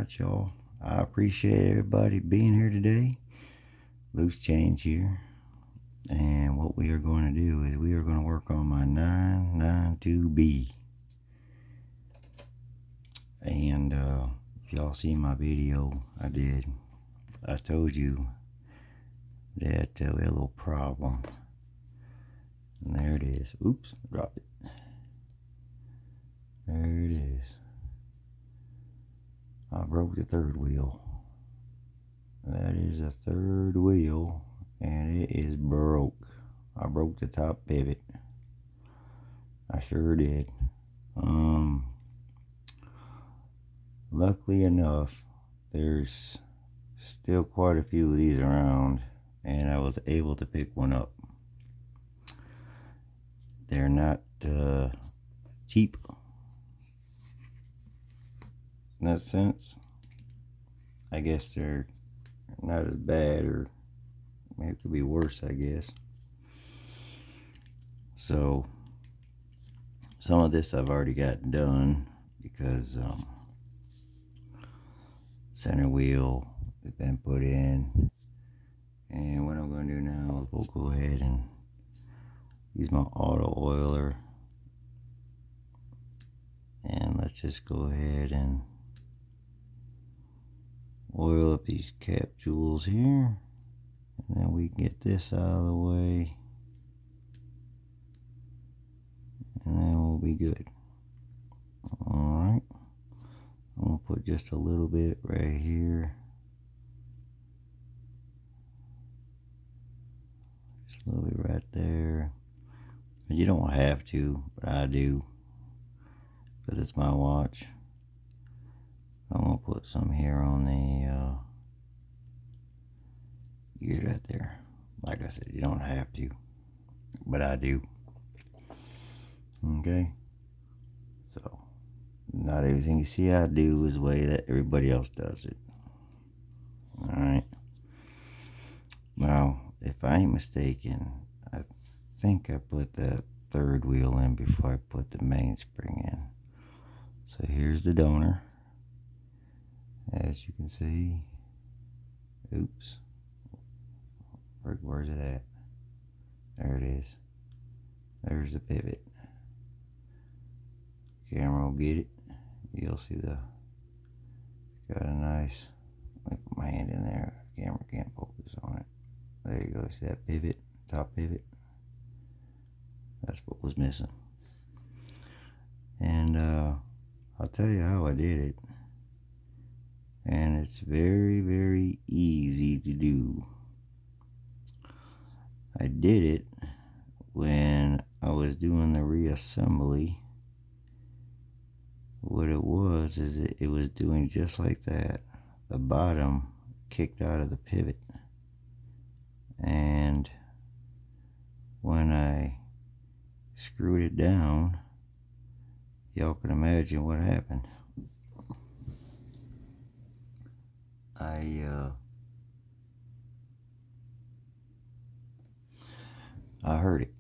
much, y'all. I appreciate everybody being here today. Loose change here. And what we are going to do is we are going to work on my 992B. And if y'all see my video, I told you that we had a little problem. And there it is. Oops, dropped it. There it is. I broke the third wheel. That is the third wheel, and it is broke. I broke the top pivot. I sure did. Luckily enough, there's still quite a few of these around, and I was able to pick one up. They're not cheap in that sense. I guess they're not as bad, or maybe it could be worse, I guess. So some of this I've already got done because center wheel has been put in, and what I'm going to do now is we'll go ahead and use my auto oiler, and let's just go ahead and oil up these cap jewels here, and then we can get this out of the way, and then we'll be good. Alright, I'm going to put just a little bit right here, just a little bit right there. You don't have to, but I do, because it's my watch. I'm going to put some here on the gear right there. Like I said, you don't have to, but I do. Okay, so not everything you see I do is the way that everybody else does it. Alright, now if I ain't mistaken, I think I put that third wheel in before I put the mainspring in. So here's the donor, as you can see. Oops, where's it at? There it is. There's the pivot. Camera will get it. You'll see got a nice, let me put my hand in there, camera can't focus on it. There you go, see that pivot, top pivot? That's what was missing. And I'll tell you how I did it. And it's very, very easy to do. I did it when I was doing the reassembly. What it was is it was doing just like that. The bottom kicked out of the pivot, and when I screwed it down, y'all can imagine what happened. I heard it.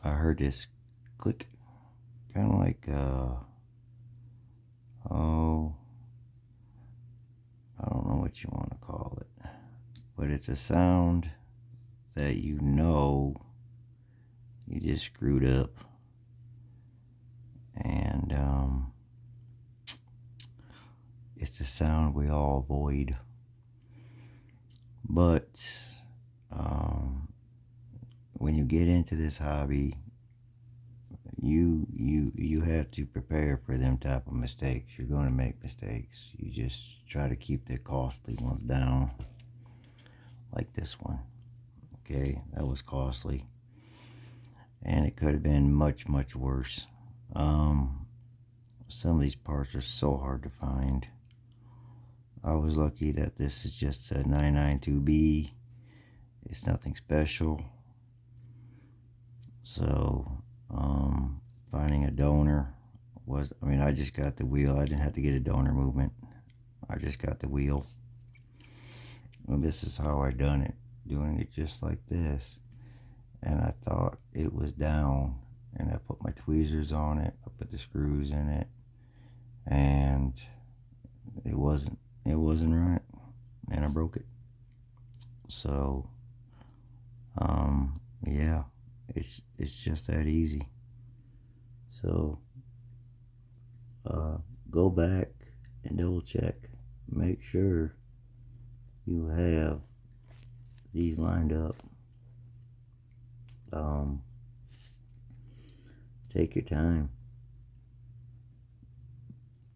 I heard this click, kind of like I don't know what you want to call it, but it's a sound that you know you just screwed up. And it's the sound we all avoid. But when you get into this hobby, you have to prepare for them type of mistakes. You're going to make mistakes. You just try to keep the costly ones down, like this one. Okay, that was costly, and it could have been much, much worse. Some of these parts are so hard to find. I was lucky that this is just a 992B. It's nothing special. So finding a donor was, I just got the wheel. I didn't have to get a donor movement. I just got the wheel. And this is how I done it, doing it just like this. And I thought it was down, and I put my tweezers on it. I put the screws in it, and it wasn't right, and I broke it. So yeah, it's just that easy. So go back and double check, make sure you have these lined up. Take your time.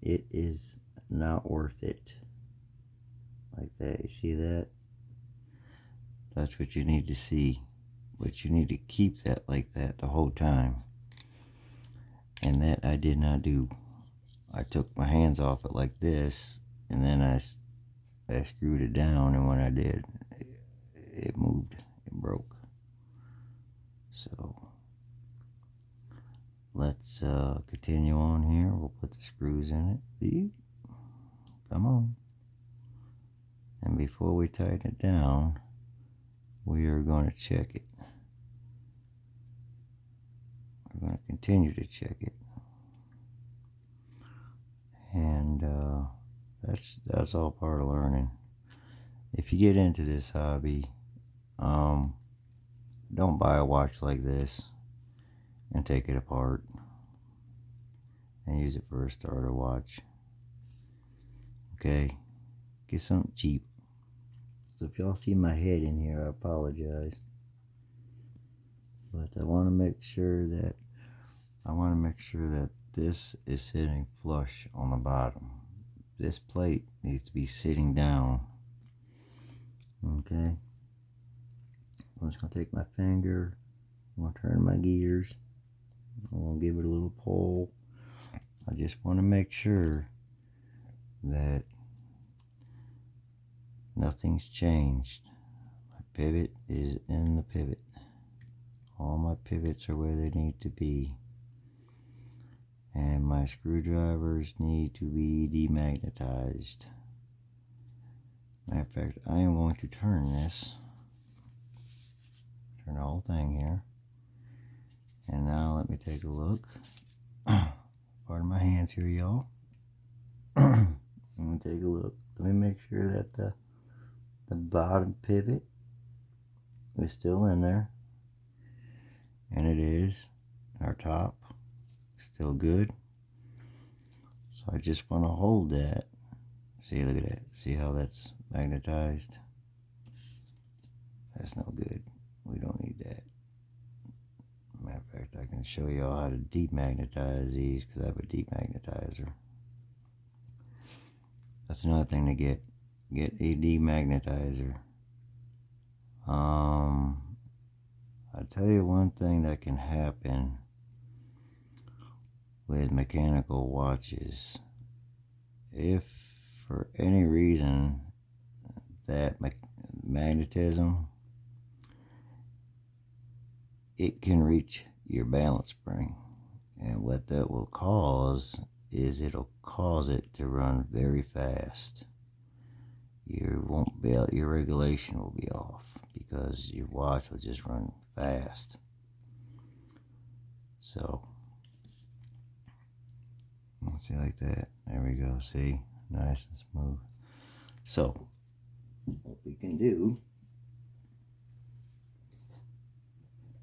It is not worth it. Like that, you see that? That's what you need to see. But you need to keep that like that the whole time. And that I did not do. I took my hands off it like this, and then I screwed it down, and when I did, it moved, it broke. So let's continue on here. We'll put the screws in it. Come on. And before we tighten it down, we are going to check it. We're going to continue to check it. And that's all part of learning. If you get into this hobby, don't buy a watch like this and take it apart and use it for a starter watch. Okay? Get something cheap. So if y'all see my head in here, I apologize. But I want to make sure that this is sitting flush on the bottom. This plate needs to be sitting down. Okay? I'm just going to take my finger, I'm going to turn my gears, I'm going to give it a little pull. I just want to make sure that nothing's changed. My pivot is in the pivot. All my pivots are where they need to be. And my screwdrivers need to be demagnetized. Matter of fact, I am going to turn this. Turn the whole thing here. And now let me take a look. Pardon my hands here, y'all. Let me take a look. Let me make sure that the bottom pivot is still in there. And it is. Our top is still good. So I just want to hold that. See, look at that. See how that's magnetized? That's no good. We don't need that. Matter of fact, I can show you all how to demagnetize these because I have a demagnetizer. That's another thing to get. Get a demagnetizer. I'll tell you one thing that can happen with mechanical watches. If for any reason that magnetism, it can reach your balance spring, and what that will cause is it'll cause it to run very fast. You won't be, your regulation will be off because your watch will just run fast. So let's see, like that. There we go. See, nice and smooth. So what we can do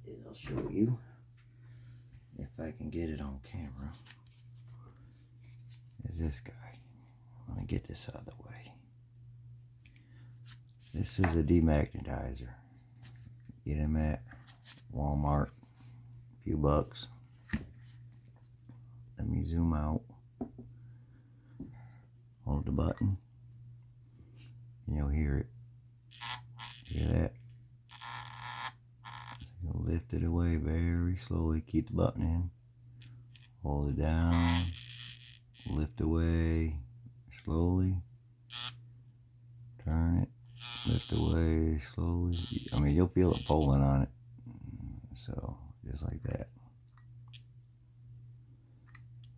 is I'll show you if I can get it on camera. Is this guy? Let me get this out of the way. This is a demagnetizer. Get him at Walmart, a few bucks. Let me zoom out. Hold the button, and you'll hear it. Hear that? You'll lift it away very slowly. Keep the button in. Hold it down. Lift away slowly. Turn it. Lift away slowly. I mean, you'll feel it pulling on it. So, just like that.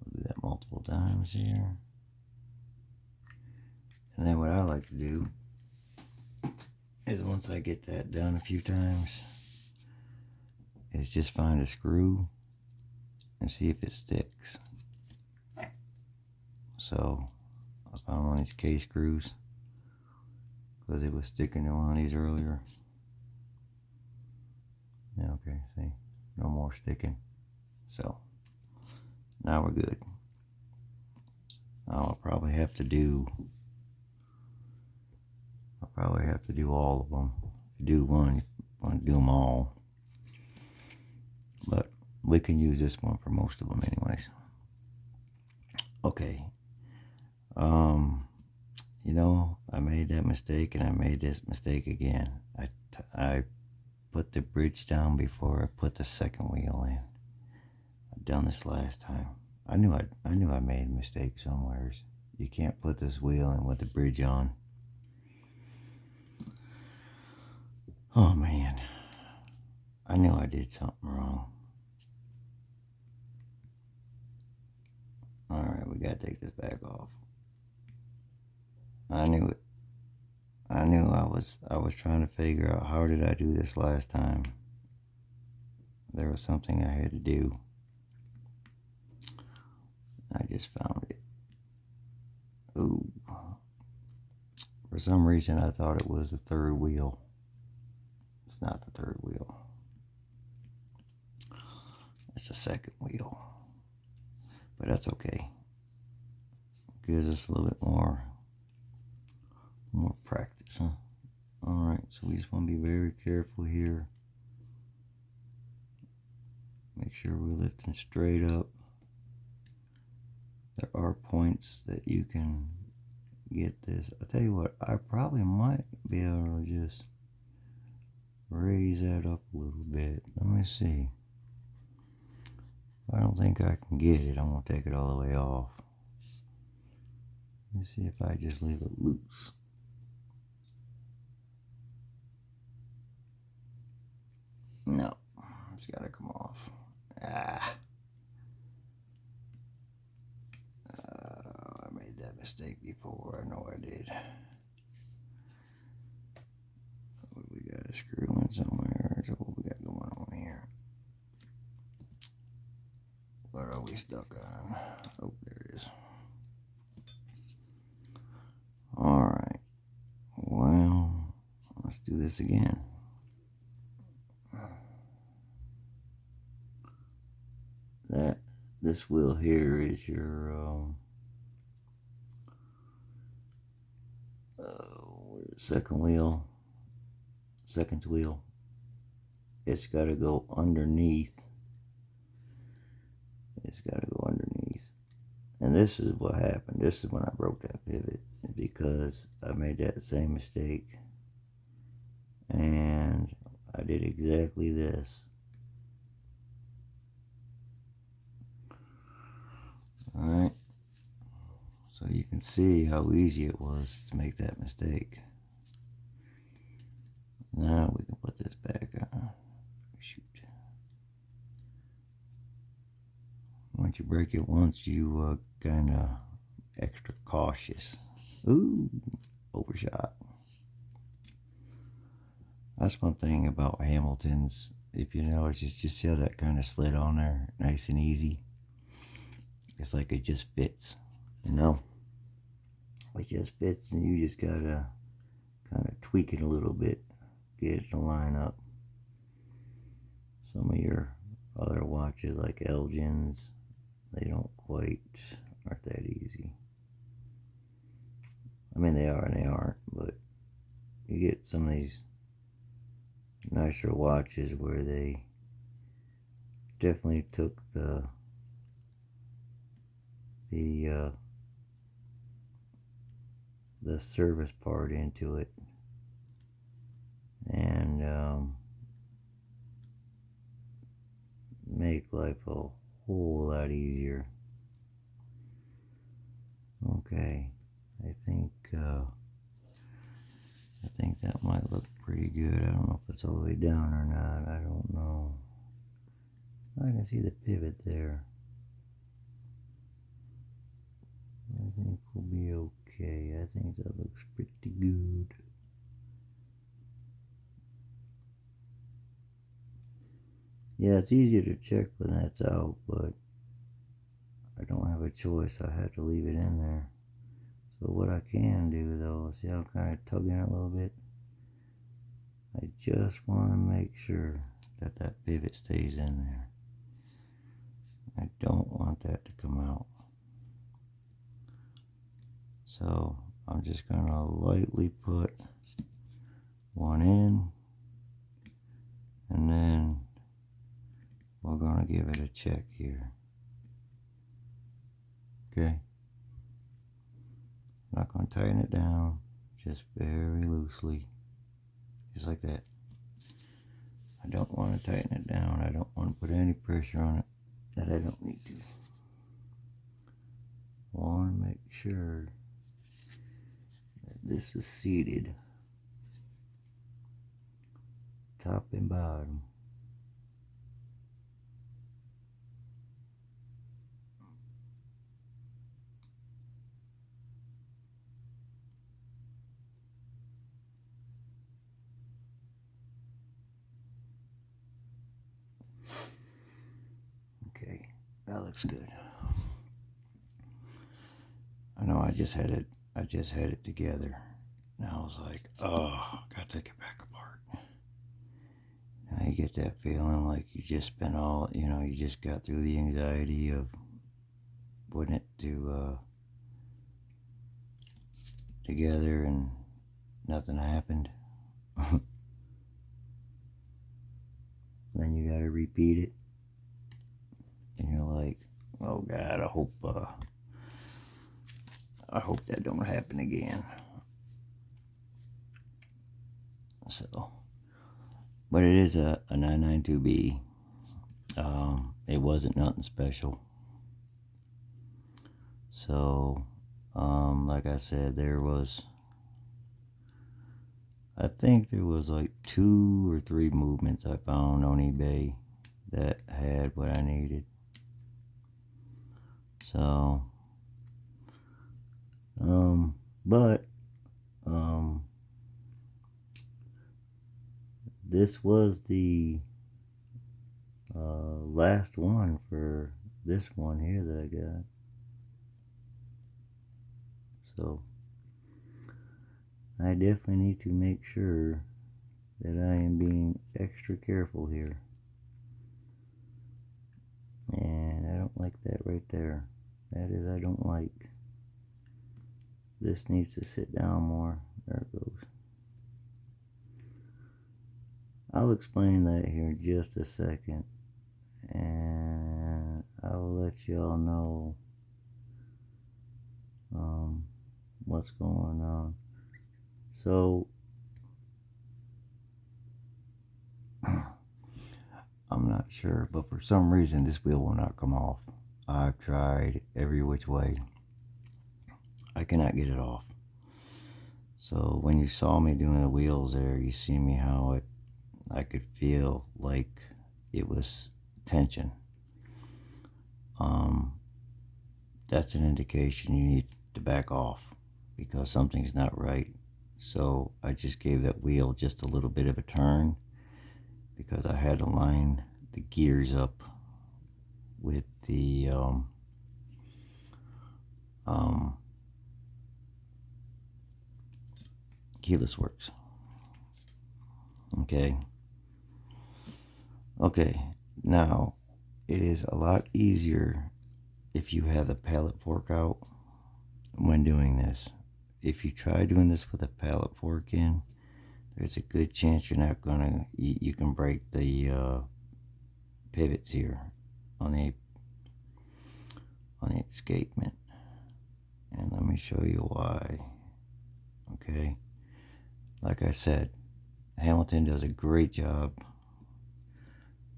We'll do that multiple times here. And then what I like to do is once I get that done a few times, is just find a screw and see if it sticks. So, I found one of these K screws because it was sticking to one of these earlier. Yeah, okay, see, no more sticking. So now we're good. I'll probably have to do all of them. If you do one, you want to do them all. But we can use this one for most of them anyways. Okay. You know, I made that mistake and I made this mistake again. I put the bridge down before I put the second wheel in. I've done this last time. I knew I made a mistake somewhere. You can't put this wheel in with the bridge on. Oh man, I knew I did something wrong. Alright, we gotta take this back off. I knew it. I was trying to figure out how did I do this last time. There was something I had to do. I just found it. Ooh. For some reason I thought it was the third wheel. It's not the third wheel. It's the second wheel. But that's okay. Gives us a little bit more practice, huh? Alright, so we just want to be very careful here. Make sure we're lifting straight up. There are points that you can get this. I'll tell you what, I probably might be able to just raise that up a little bit. Let me see. I don't think I can get it. I'm going to take it all the way off. Let me see if I just leave it loose. No, it's got to come off. I made that mistake before. I know I did. We got a screw in somewhere. So what we got going on here? What are we stuck on? Oh, there it is. Alright. Well, let's do this again. This wheel here is your second wheel. It's got to go underneath. And this is what happened. This is when I broke that pivot, because I made that same mistake. And I did exactly this. Alright. So you can see how easy it was to make that mistake. Now we can put this back on. Shoot. Once you break it once, you kind of extra cautious. Ooh, overshot. That's one thing about Hamiltons. If you notice, just see how that kind of slid on there, nice and easy. It's like it just fits, you know. It just fits, and you just gotta kind of tweak it a little bit, get it to line up. Some of your other watches, like Elgin's, they don't quite, aren't that easy. I mean, they are and they aren't, but you get some of these nicer watches where they definitely took the service part into it, and make life a whole lot easier. Okay, I think that might look pretty good. I don't know if it's all the way down or not. I don't know. I can see the pivot there. I think we'll be okay. I think that looks pretty good. Yeah, it's easier to check when that's out, but I don't have a choice. I have to leave it in there. So what I can do though, see how I'm kind of tugging it a little bit? I just want to make sure that that pivot stays in there. I don't want that to come out. So I'm just going to lightly put one in, and then we're going to give it a check here. Okay. Not going to tighten it down, just very loosely, just like that. I don't want to tighten it down. I don't want to put any pressure on it that I don't need to. I want to make sure that this is seated, top and bottom. Okay, that looks good. I know I just had it together. Now I was like, oh, gotta take it back apart. Now you get that feeling like you just spent all, you just got through the anxiety of putting it together and nothing happened. Then you gotta repeat it. And you're like, oh God, I hope that don't happen again. So, but it is a 992B. It wasn't nothing special. So, like I said, I think there was like 2 or 3 movements I found on eBay that had what I needed. So, this was the last one for this one here that I got. So I definitely need to make sure that I am being extra careful here. And I don't like that right there. That is, I don't like. This needs to sit down more. There it goes. I'll explain that here in just a second. And I will let y'all know what's going on. So I'm not sure, but for some reason this wheel will not come off. I've tried every which way. I cannot get it off. So when you saw me doing the wheels there, you see me how I could feel like it was tension. That's an indication you need to back off because something's not right. So I just gave that wheel just a little bit of a turn because I had to line the gears up with the Keyless Works. Okay, now it is a lot easier if you have the pallet fork out when doing this. If you try doing this with a pallet fork in, there's a good chance you're not gonna, you can break the pivots here on the escapement. And let me show you why. Okay, like I said, Hamilton does a great job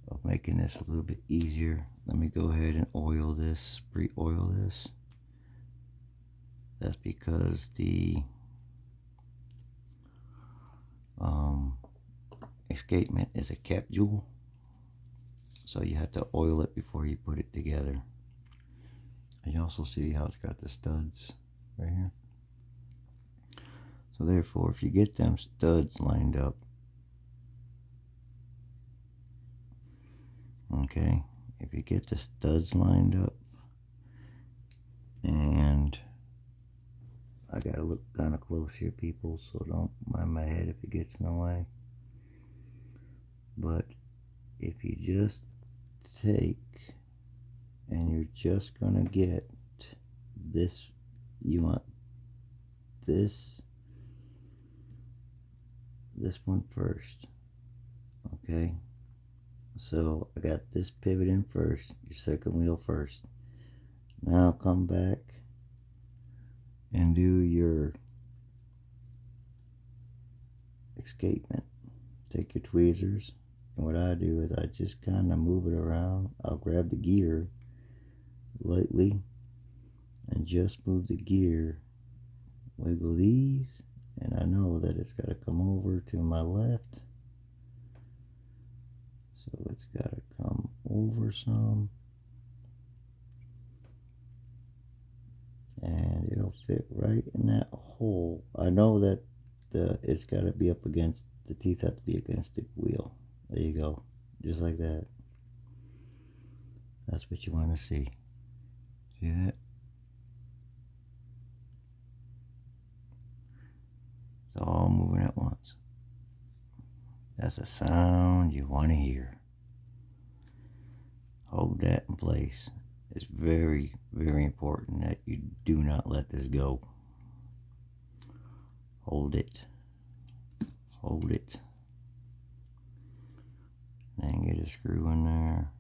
of making this a little bit easier. Let me go ahead and oil this, pre-oil this. That's because the escapement is a cap jewel, so you have to oil it before you put it together. And you also see how it's got the studs right here. So therefore, if you get them studs lined up, okay, if you get the studs lined up, and I gotta look kind of close here, people, so don't mind my head if it gets in the way. But if you just take and you're just gonna get this, you want this one first, okay? So I got this pivot in first, your second wheel first. Now come back and do your escapement. Take your tweezers, and what I do is I just kind of move it around. I'll grab the gear lightly and just move the gear, wiggle these, and I know that it's got to come over to my left, so it's got to come over some, and it'll fit right in that hole. I know that it's got to be up against, the teeth have to be against the wheel. There you go, just like that. That's what you want to see. See that? It's all moving at once. That's a sound you want to hear. Hold that in place. It's very, very important that you do not let this go. Hold it. Hold it. Then get a screw in there.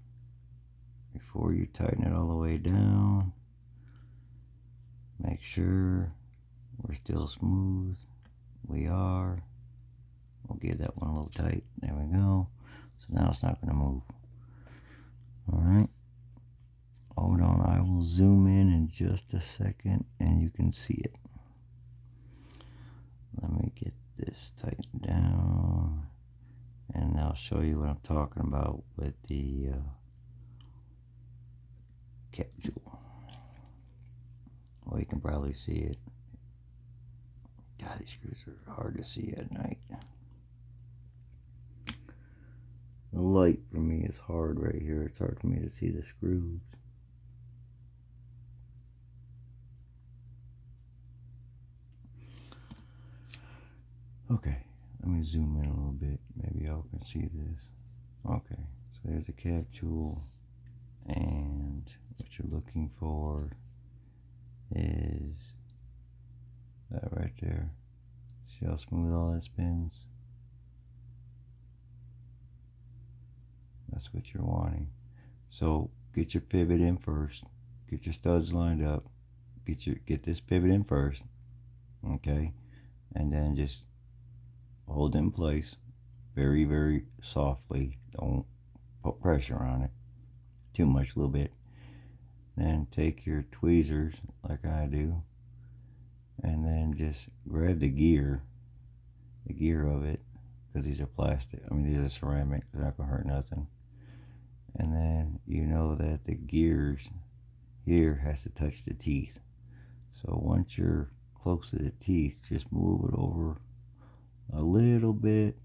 Before you tighten it all the way down, make sure we're still smooth. We are. We'll give that one a little tight. There we go. So now it's not going to move. Alright. Hold on. I will zoom in just a second and you can see it. Let me get this tightened down. And I'll show you what I'm talking about with the cap jewel. Well, you can probably see it. God, these screws are hard to see at night. The light for me is hard right here. It's hard for me to see the screws. Okay, let me zoom in a little bit. Maybe y'all can see this. Okay, so there's a cap jewel, and what you're looking for is that right there. See how smooth all that spins? That's what you're wanting. So get your pivot in first. Get your studs lined up. Get this pivot in first. Okay? And then just hold it in place very, very softly. Don't put pressure on it too much, a little bit. Then take your tweezers like I do, and then just grab the gear of it, because these are plastic. I mean, these are ceramic. They're not gonna hurt nothing. And then you know that the gears here has to touch the teeth. So once you're close to the teeth, just move it over a little bit,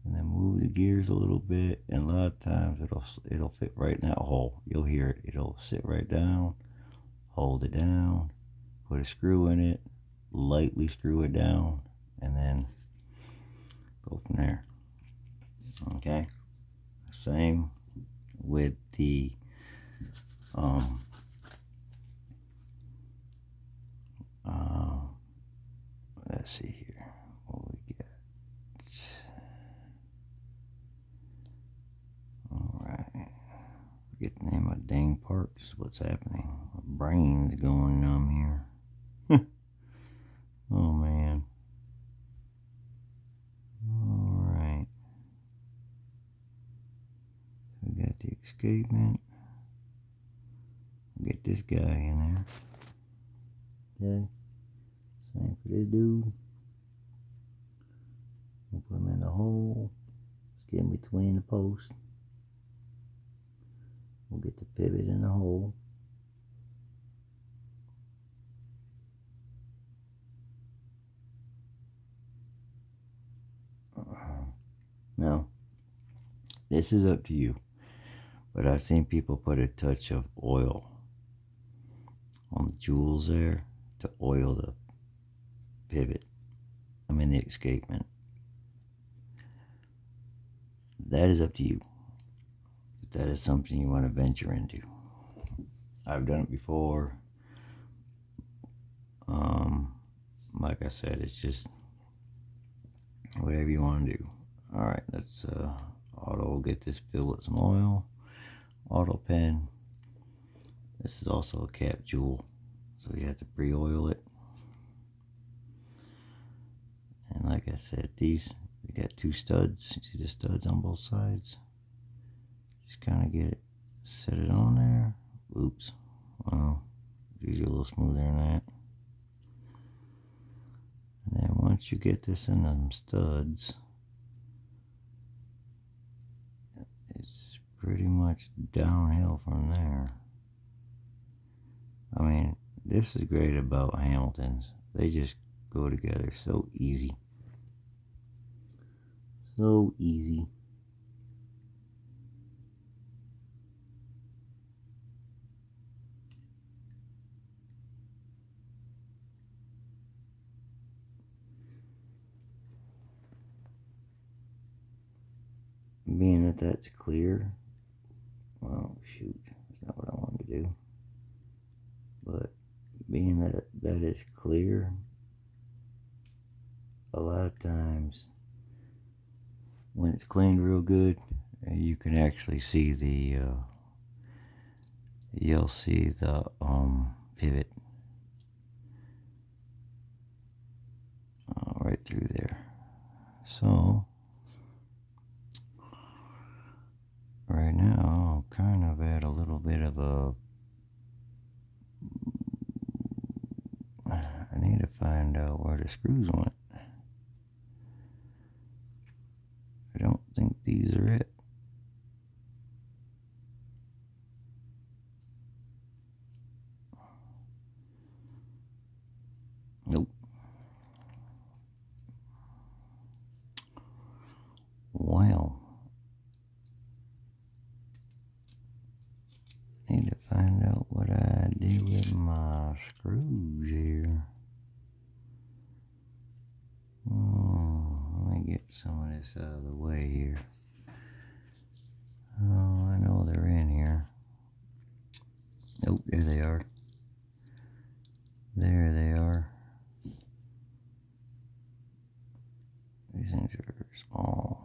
and then move the gears a little bit, and a lot of times it'll fit right in that hole. You'll hear it. It'll sit right down. Hold it down. Put a screw in it. Lightly screw it down, and then go from there. Okay. Same with the let's see here what we get. Alright, forget the name of the dang part. This is what's happening. My brain's going numb here. Oh man. Alright, we got the escapement. Get this guy in there. Okay. Same for this dude. We'll put him in the hole. Let's get in between the posts. We'll get the pivot in the hole. Now, this is up to you, but I've seen people put a touch of oil on the jewels there to oil pivot. I mean the escapement. That is up to you. If that is something you want to venture into. I've done it before. Like I said, it's just whatever you want to do. Alright, let's auto get this filled with some oil. Auto pen. This is also a cap jewel, so you have to pre-oil it. And like I said, these, you got two studs. You see the studs on both sides? Just kind of get it, set it on there. Oops. Well, it's usually a little smoother than that. And then once you get this in them studs, it's pretty much downhill from there. I mean, this is great about Hamiltons. They just go together so easy. So easy. Being that that's clear, well, shoot, that's not what I wanted to do. But being that that is clear, a lot of times when it's cleaned real good, you can actually see the you'll see the pivot right through there. So right now I'm kind of at a little bit of a, I need to find out where the screws went. I don't think these are it. Nope. Well, need to find out what I did with my screws here. Let me get some of this out of the way here. Oh, I know they're in here. Nope, there they are. There they are. These things are small.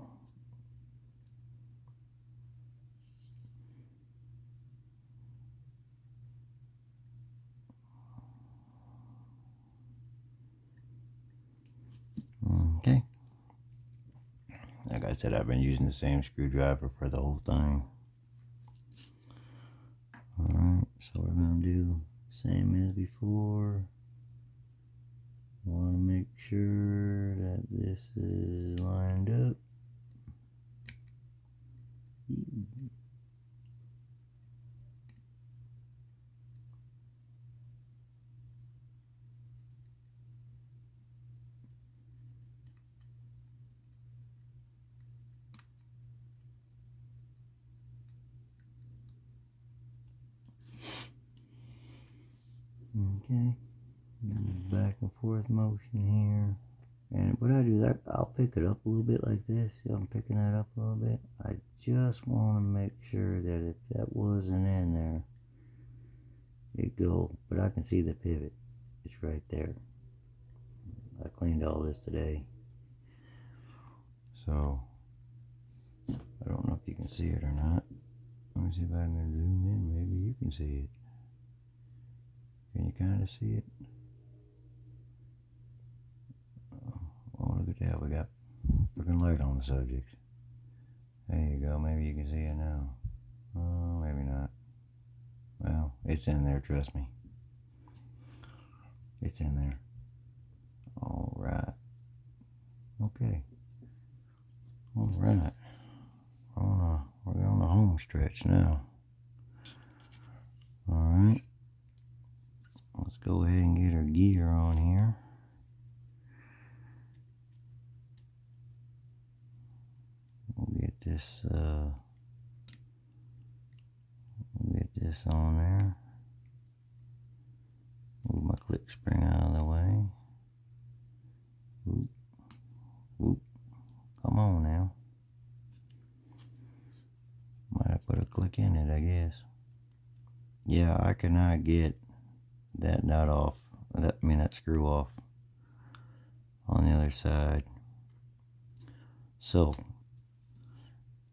Okay. Like I said, I've been using the same screwdriver for the whole thing. Alright, so we're going to do same as before. Want to make sure that this is lined up. Okay, back and forth motion here. And what I do is I'll pick it up a little bit like this. See, I'm picking that up a little bit. I just want to make sure that if that wasn't in there, it go. But I can see the pivot. It's right there. I cleaned all this today. So, I don't know if you can see it or not. Let me see if I can zoom in. Maybe you can see it. Can you kind of see it? Oh, look at that. We got freaking light on the subject. There you go. Maybe you can see it now. Oh, maybe not. Well, it's in there. Trust me. It's in there. All right. Okay. All right. We're on the home stretch now. All right. Let's go ahead and get our gear on here. We'll get this on there. Move my click spring out of the way. Whoop, whoop. Come on now. Might have put a click in it, I guess. Yeah, I cannot get that nut off. That screw off on the other side. So,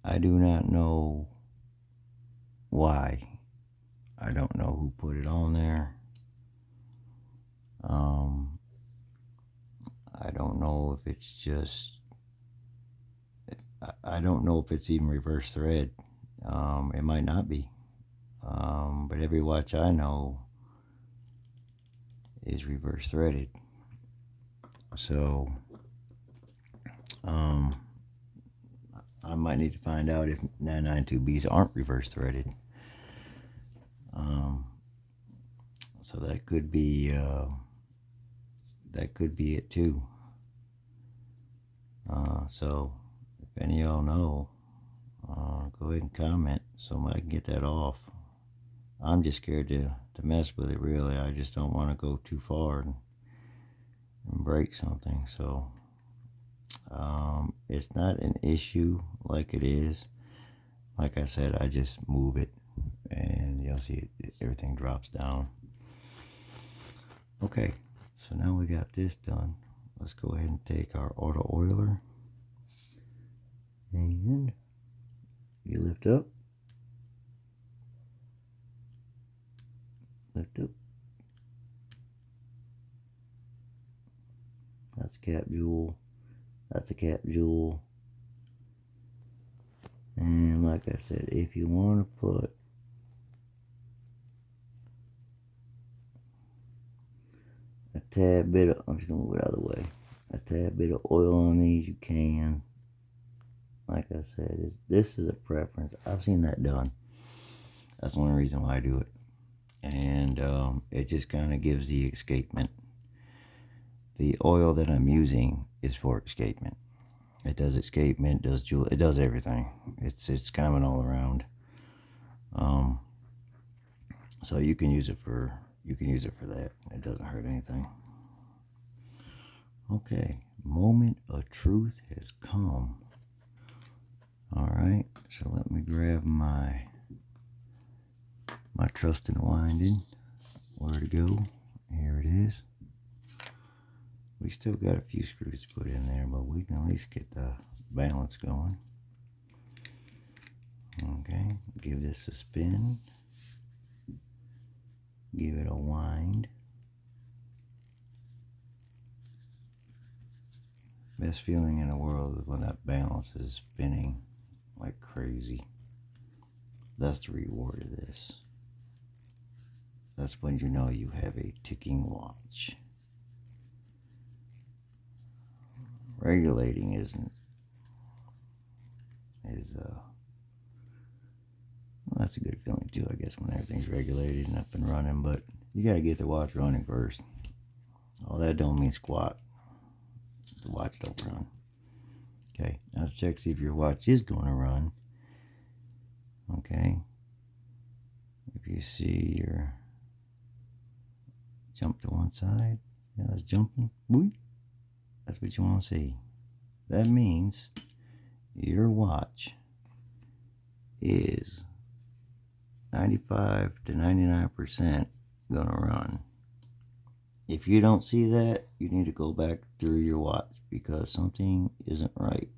I do not know why. I don't know who put it on there. I don't know if it's just... I don't know if it's even reverse thread. It might not be. But every watch I know is reverse threaded. So, I might need to find out if 992Bs aren't reverse threaded. So that could be it too. So if any of y'all know, go ahead and comment so I can get that off. I'm just scared to mess with it, really. I just don't want to go too far and break something. So it's not an issue like it is. Like I said, I just move it and you'll see everything drops down. Okay, so now we got this done. Let's go ahead and take our auto oiler and you lift up, lift up. That's a cap jewel. That's a cap jewel. And like I said, if you want to put a tad bit of, I'm just going to move it out of the way, a tad bit of oil on these, you can. Like I said, this is a preference. I've seen that done. That's one reason why I do it. And it just kind of gives the escapement. The oil that I'm using is for escapement. It does escapement, does jewel, it does everything. It's kind of an all around. So you can use it for that. It doesn't hurt anything. Okay, moment of truth has come. All right, so let me grab my trust in winding. Where to go? Here it is. We still got a few screws to put in there, but we can at least get the balance going. Okay, give this a spin. Give it a wind. Best feeling in the world is when that balance is spinning like crazy. That's the reward of this. That's when you know you have a ticking watch. Regulating well, that's a good feeling too, I guess, when everything's regulated and up and running, but you got to get the watch running first. All that don't mean squat. The watch don't run. Okay, now to check, see if your watch is going to run. Okay, if you see your jump to one side, yeah, it's jumping. Whee! That's what you want to see. That means your watch is 95 to 99% gonna run. If you don't see that, you need to go back through your watch because something isn't right.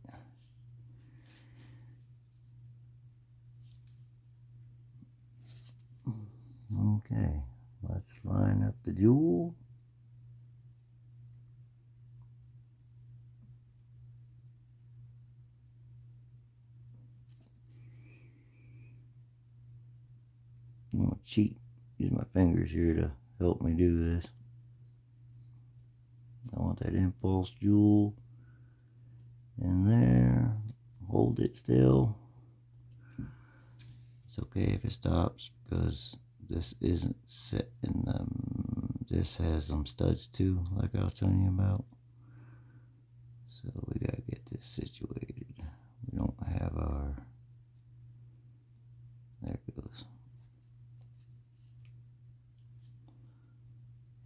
Okay, let's line up the jewel. I'm gonna cheat, use my fingers here to help me do this. I want that impulse jewel in there. Hold it still. It's okay if it stops because this isn't set in the... This has some studs too, like I was telling you about. So we gotta get this situated. We don't have our... There it goes.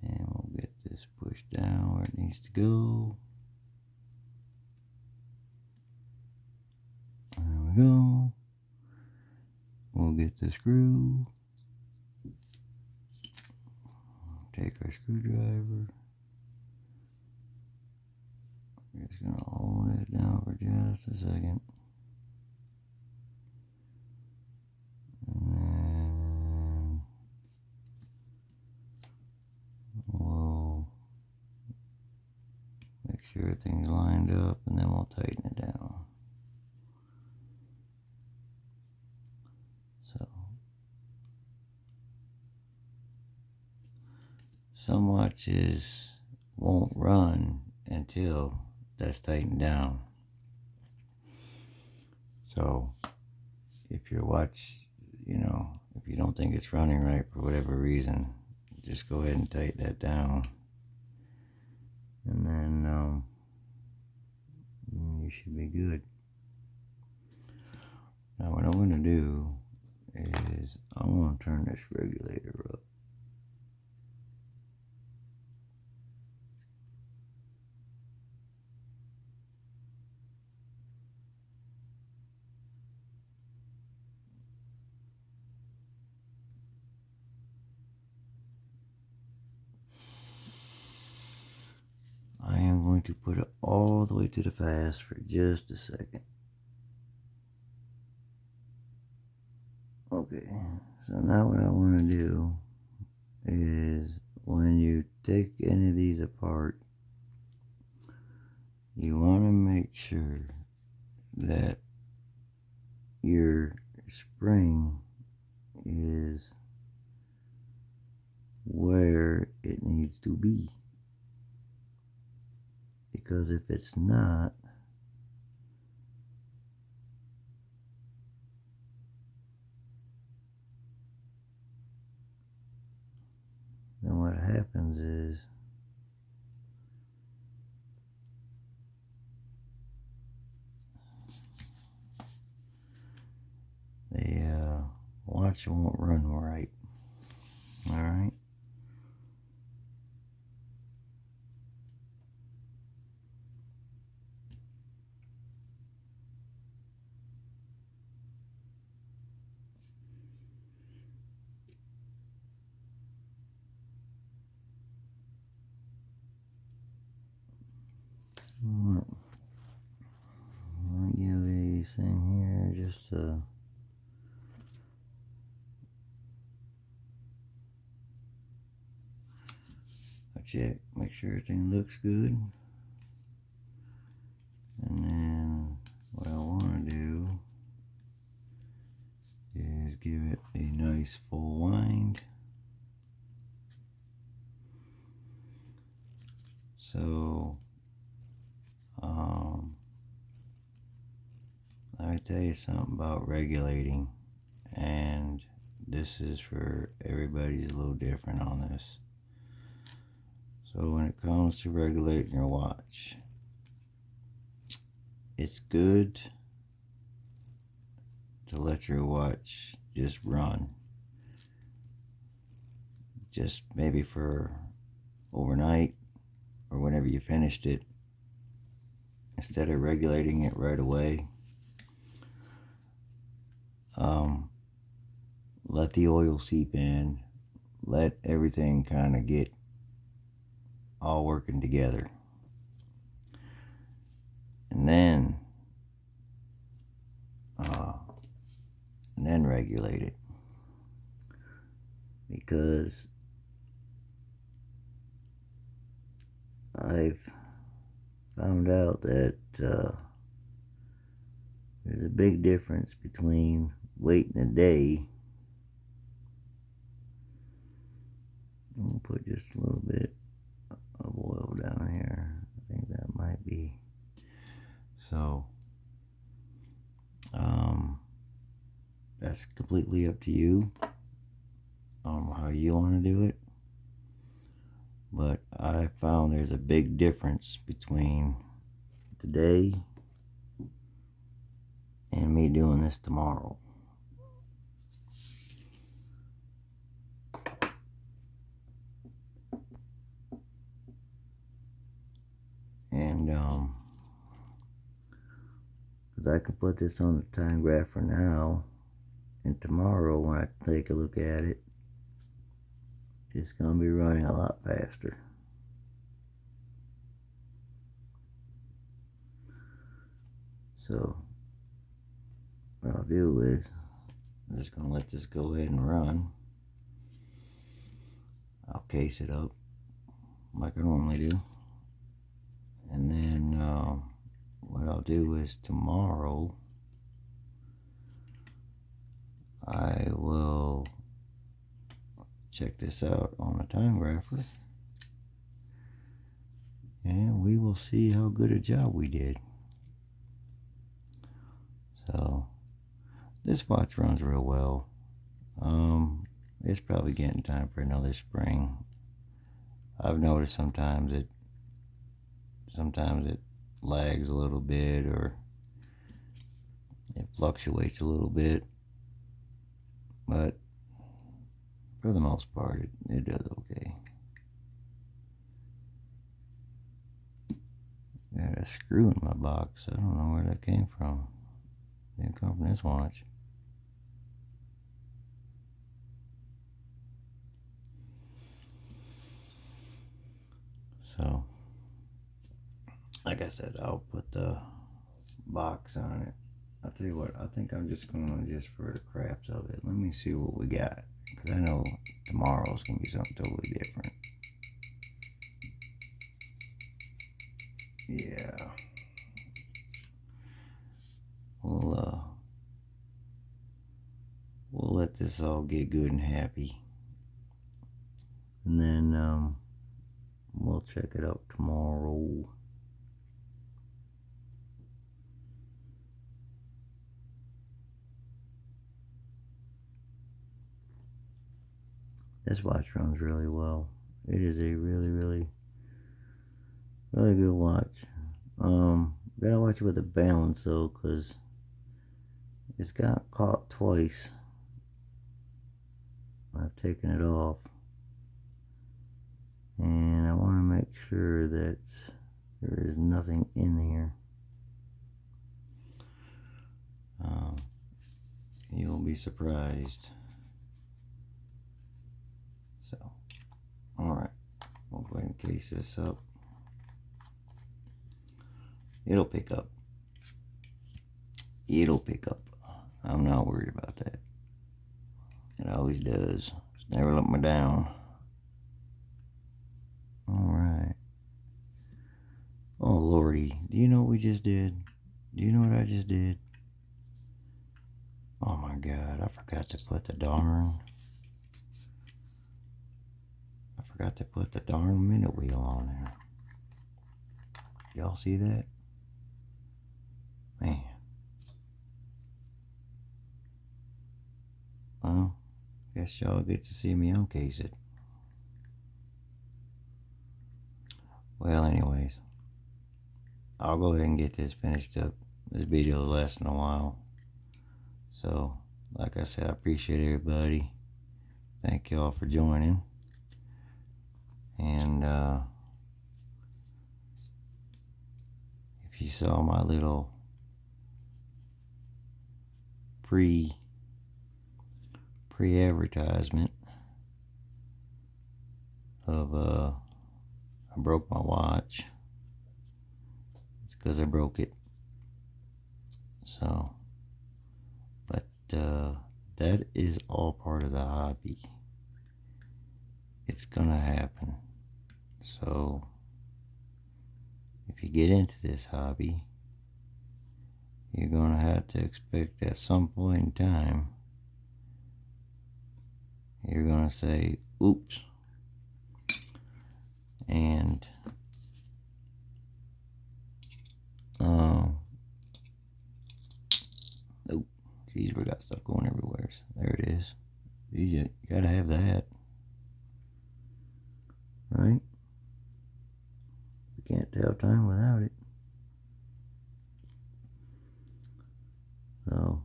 And we'll get this pushed down where it needs to go. we go. We'll get the screw. Take our screwdriver. Just gonna hold it down for just a second. And then we'll make sure everything's lined up, and then we'll tighten it down. Some watches won't run until that's tightened down. So if your watch, if you don't think it's running right for whatever reason, just go ahead and tighten that down. And then you should be good. Now what I'm going to do is I'm going to turn this regulator up. I am going to put it all the way to the fast for just a second. Okay, so now what I want to do is when you take any of these apart, you want to make sure that your spring is where it needs to be. Because if it's not, then what happens is the watch won't run right. Alright? I'll give these thing here just a check, make sure everything looks good. And then what I want to do is give it a nice full wind. So let me tell you something about regulating, and this is for everybody's a little different on this. So when it comes to regulating your watch, it's good to let your watch just run, just maybe for overnight or whenever you finished it, instead of regulating it right away. Let the oil seep in, let everything kind of get all working together, and then regulate it. Because I've found out that there's a big difference between waiting a day. I'm gonna put just a little bit of oil down here. I think that might be. So that's completely up to you how you want to do it. But I found there's a big difference between today and me doing this tomorrow. And Because I can put this on the time graph for now, and tomorrow when I take a look at it, it's going to be running a lot faster. So what I'll do is I'm just going to let this go ahead and run. I'll case it up like I normally do. And then what I'll do is tomorrow I will check this out on a time grapher, and we will see how good a job we did. So this watch runs real well. It's probably getting time for another spring. I've noticed sometimes it lags a little bit, or it fluctuates a little bit, but for the most part it does okay. Got a screw in my box. I don't know where that came from. Didn't come from this watch. So, like I said, I'll put the box on it. I'll tell you what, I think I'm just going to, just for the craps of it, let me see what we got. Because I know tomorrow's going to be something totally different. Yeah. We'll let this all get good and happy. And then, we'll check it out tomorrow. This watch runs really well. It is a really, really, really good watch. Gotta watch it with a balance though, cause it's got caught twice. I've taken it off, and I want to make sure that there is nothing in here. You'll be surprised. So, alright, we'll go ahead and case this up. It'll pick up. It'll pick up. I'm not worried about that. It always does. It's never let me down. Alright. Oh, Lordy. Do you know what we just did? Do you know what I just did? Oh my God. I forgot to put the darn minute wheel on there. Y'all see that? Man. Well, guess y'all get to see me uncase it. Well, anyways, I'll go ahead and get this finished up. This video is lasting a while. So, like I said, I appreciate everybody. Thank y'all for joining. And if you saw my little pre-advertisement of I broke my watch, it's because I broke it. So, but that is all part of the hobby. It's gonna happen. So if you get into this hobby, you're gonna have to expect at some point in time you're gonna say oops, and oh geez, we got stuff going everywhere. There it is. You gotta have that, right? We can't tell time without it. So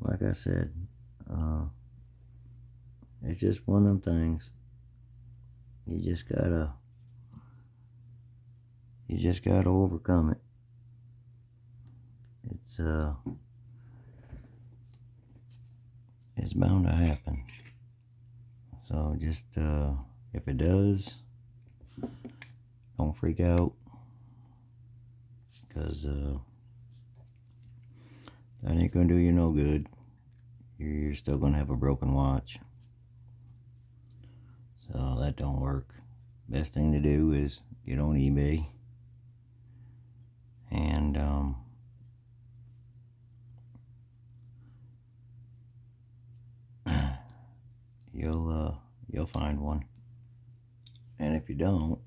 like I said, it's just one of them things. You You just got to overcome it. It's bound to happen. So just if it does, don't freak out, because that ain't gonna do you no good. You're still gonna have a broken watch. So that don't work. Best thing to do is get on eBay and you'll find one. And if you don't,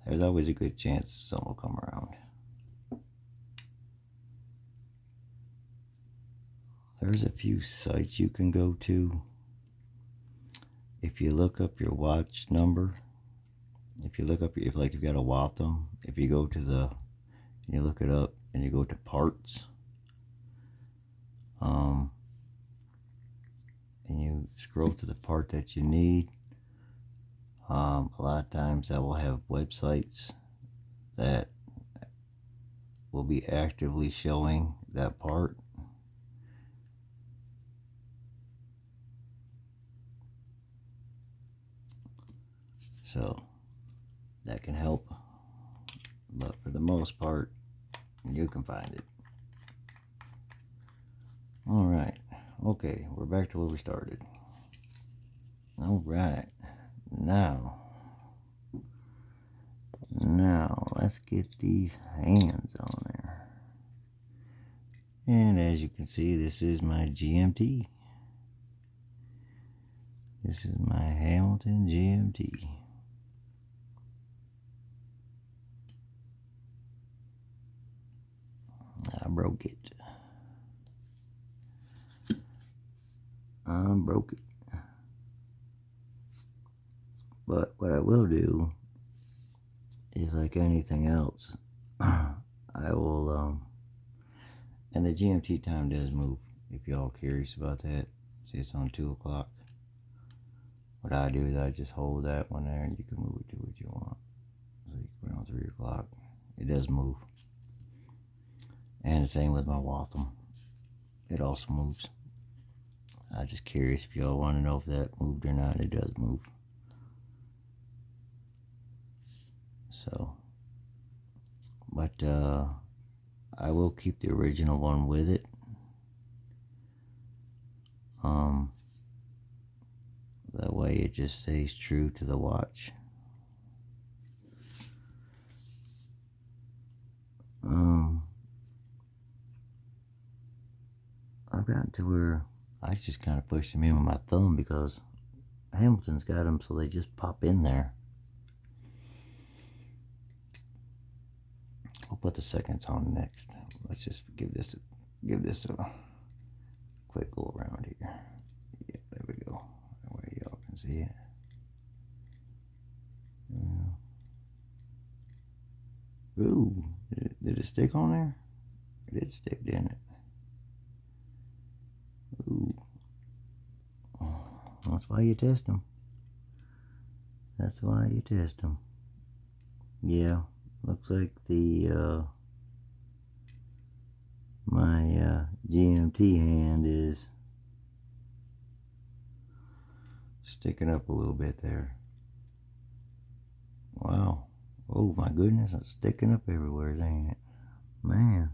there's always a good chance some will come around. There's a few sites you can go to. If you look up your watch number, if you look up, if you've got a Waltham, if you go to you look it up and you go to parts, and you scroll to the part that you need, a lot of times that will have websites that will be actively showing that part. So that can help, but for the most part, you can find it. All right, okay, we're back to where we started. All right, now let's get these hands on there. And as you can see, this is my GMT. This is my Hamilton GMT. I broke it. But what I will do is, like anything else, I will, and the GMT time does move, if y'all curious about that. See, it's on 2 o'clock. What I do is I just hold that one there, and you can move it to what you want. So you can put it on 3 o'clock. It does move. And the same with my Waltham. It also moves. I'm just curious if y'all want to know if that moved or not. It does move. So, but I will keep the original one with it. That way it just stays true to the watch. I've gotten to where I just kind of push them in with my thumb, because Hamilton's got them so they just pop in there. We'll put the seconds on next. Let's just give this a quick go around here. Yeah, there we go. That way y'all can see it. Ooh, did it stick on there? It did stick, didn't it? Ooh. That's why you test them. That's why you test them. Yeah, looks like my GMT hand is sticking up a little bit there. Wow. Oh my goodness, it's sticking up everywhere, ain't it? Man.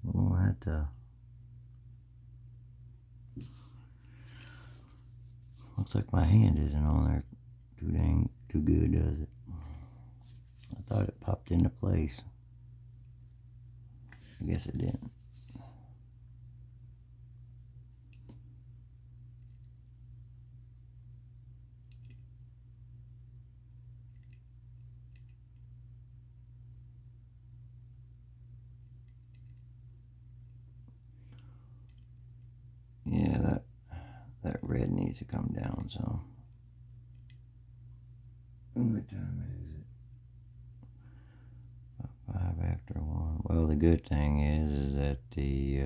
We'll have to. Looks like my hand isn't on there too good, does it? I thought it popped into place. I guess it didn't. Yeah, that red needs to come down, so. What time is it? 5 after 1. Well, the good thing is that the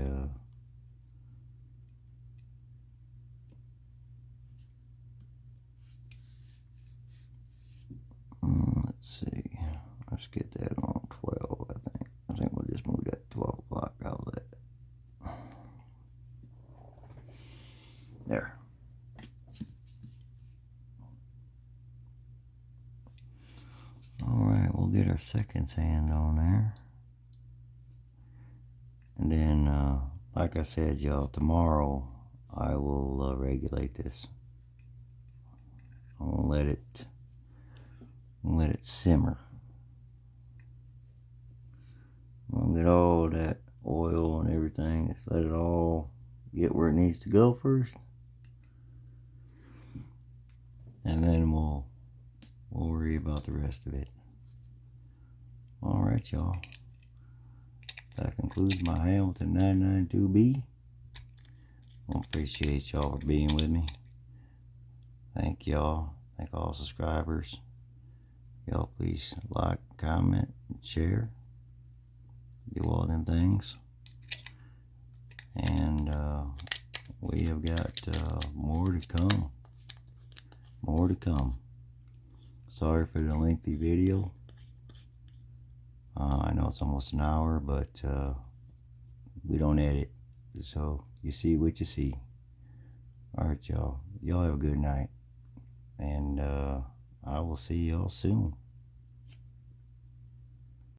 Let's see. Let's get that on 12, I think. I think we'll just move that to 12 o'clock. How's that? There. Alright, we'll get our seconds hand on there. And then, like I said, y'all, tomorrow I will regulate this. I'm gonna let it simmer. I'm gonna get all that oil and everything. Just let it all get where it needs to go first, and then we'll worry about the rest of it. Alright, y'all. That concludes my Hamilton 992B. I appreciate y'all for being with me. Thank y'all. Thank all subscribers. Y'all please like, comment, and share. Do all them things. And we have got more to come. More to come. Sorry for the lengthy video. I know it's almost an hour, but we don't edit. So you see what you see. Alright, y'all. Y'all have a good night. And I will see y'all soon.